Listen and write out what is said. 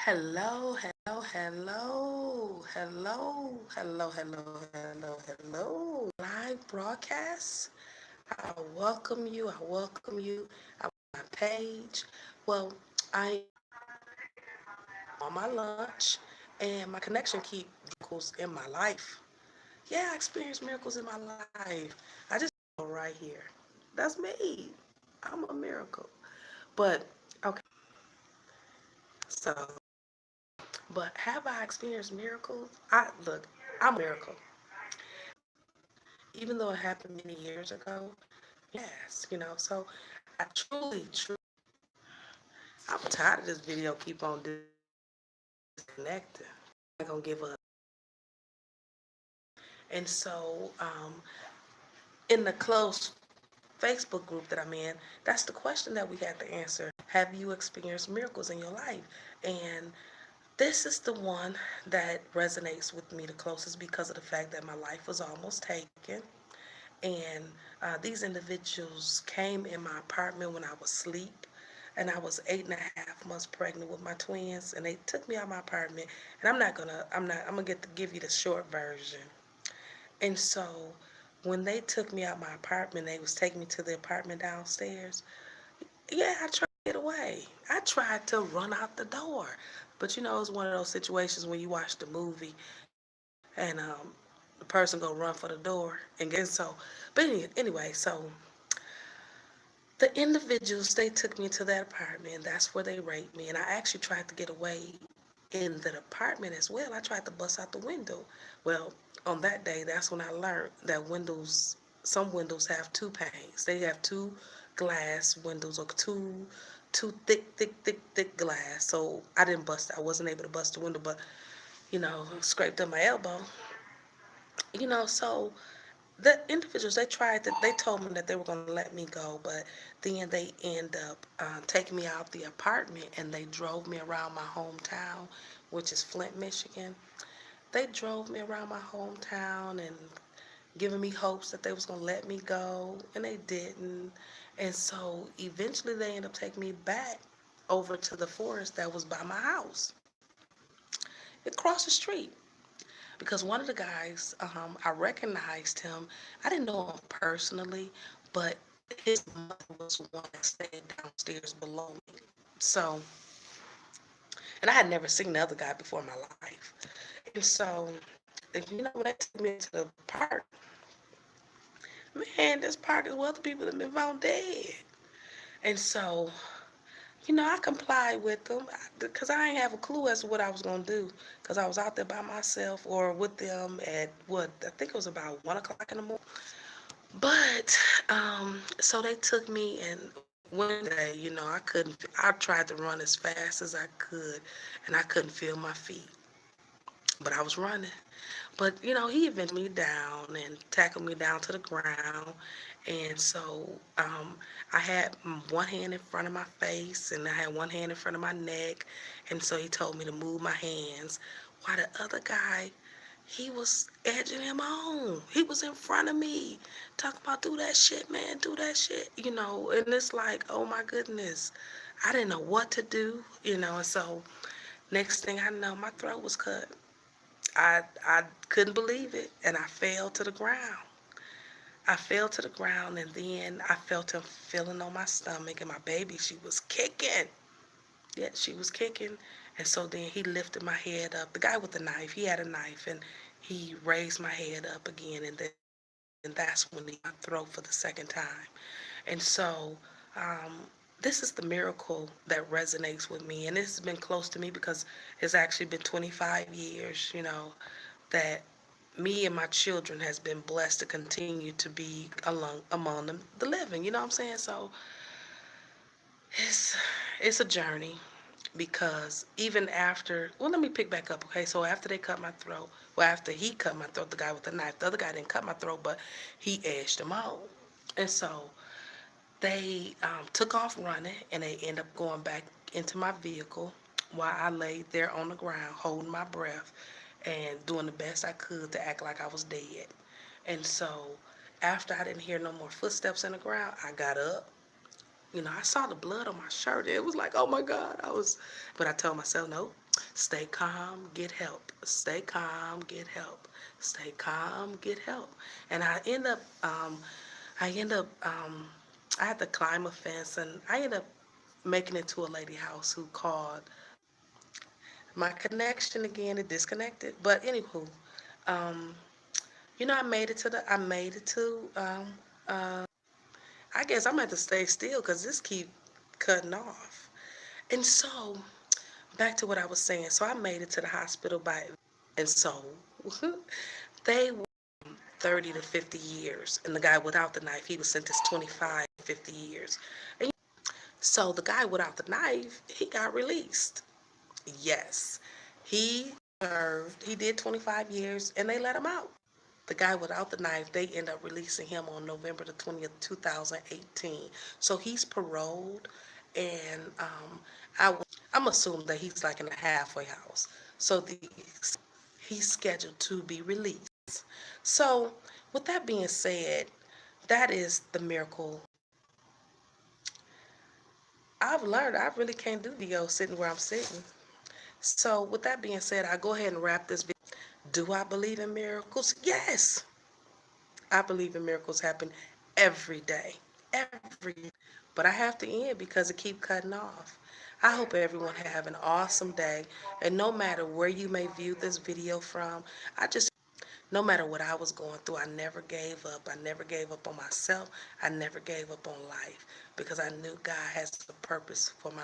Hello, hello, hello, hello, hello, hello, hello, hello. Live broadcast. I welcome you. I welcome you. I'm on my page. Well, I on my lunch, and my connection keep miracles in my life. Yeah, I experienced miracles in my life. I just right here. That's me. I'm a miracle. But okay, so but have I experienced miracles? I look, I'm a miracle. Even though it happened many years ago, yes, so I truly, truly, I'm tired of this video keep on disconnecting. I'm gonna give up. And so, in the close Facebook group that I'm in, that's the question that we have to answer. Have you experienced miracles in your life? And this is the one that resonates with me the closest because of the fact that my life was almost taken. And these individuals came in my apartment when I was asleep. And I was 8.5 months pregnant with my twins. And they took me out of my apartment. And I'm gonna get to give you the short version. And so when they took me out of my apartment, they was taking me to the apartment downstairs. Yeah, I tried to get away. I tried to run out the door. But it's one of those situations when you watch the movie and the person go run for the door and get so. But anyway, so the individuals they took me to that apartment. And that's where they raped me, and I actually tried to get away in the apartment as well. I tried to bust out the window. Well, on that day, that's when I learned that some windows have two panes. They have two glass windows or two thick glass. So I didn't bust. I wasn't able to bust the window, but scraped up my elbow. So the individuals they told me that they were going to let me go, but then they end up taking me out the apartment and they drove me around my hometown, which is Flint, Michigan. They drove me around my hometown and giving me hopes that they was going to let me go, and they didn't. And so eventually they ended up taking me back over to the forest that was by my house across the street, because one of the guys, I recognized him. I didn't know him personally, but his mother was one that stayed downstairs below me. So, and I had never seen the other guy before in my life. And so, when they took me to the park, man, this park is where other people have been found dead. And so, I complied with them because I didn't have a clue as to what I was going to do, because I was out there by myself or with them at what I think it was about 1 o'clock in the morning. But so they took me, and one day, I couldn't. I tried to run as fast as I could, and I couldn't feel my feet, but I was running. But he eventually me down and tackled me down to the ground, and so I had one hand in front of my face, and I had one hand in front of my neck, and so he told me to move my hands, while the other guy, he was edging him on. He was in front of me, talking about do that shit, man, do that shit, and it's like, oh my goodness, I didn't know what to do, and so next thing I know, my throat was cut. I couldn't believe it, and I fell to the ground. I fell to the ground, and then I felt him feeling on my stomach, and my baby, she was kicking. Yeah, she was kicking. And so then he lifted my head up. The guy with the knife, he had a knife, and he raised my head up again, and then that's when he cut my throat for the second time. And so this is the miracle that resonates with me, and this has been close to me because it's actually been 25 years, that me and my children has been blessed to continue to be among the living. You know what I'm saying? So it's it's a journey, because even after, well, let me pick back up. Okay, so after they cut my throat, well, after he cut my throat, the guy with the knife, the other guy didn't cut my throat, but he edged him out. And so they took off running, and they end up going back into my vehicle while I laid there on the ground holding my breath and doing the best I could to act like I was dead. And so after I didn't hear no more footsteps in the ground, I got up. I saw the blood on my shirt. It was like, oh my God. But I told myself, no, Stay calm, get help. Stay calm, get help. Stay calm, get help. And I end up, I had to climb a fence, and I ended up making it to a lady house who called. My connection again, it disconnected. But anywho, um, I made it to, I guess I'm gonna have to stay still because this keep cutting off. And so, back to what I was saying. So I made it to the hospital and so they were 30 to 50 years. And the guy without the knife, he was sentenced 25, 50 years. And so the guy without the knife, he got released. Yes, he he did 25 years and they let him out. The guy without the knife, they end up releasing him on November the 20th, 2018. So he's paroled, and I, I'm assuming that he's like in a halfway house. So he's scheduled to be released. So with that being said, that is the miracle. I've learned I really can't do video sitting where I'm sitting. So with that being said, I go ahead and wrap this video. Do I believe in miracles? Yes. I believe in miracles happen every day. Every but I have to end because it keep cutting off. I hope everyone have an awesome day. And no matter where you may view this video from, no matter what I was going through, I never gave up. I never gave up on myself. I never gave up on life because I knew God has a purpose for my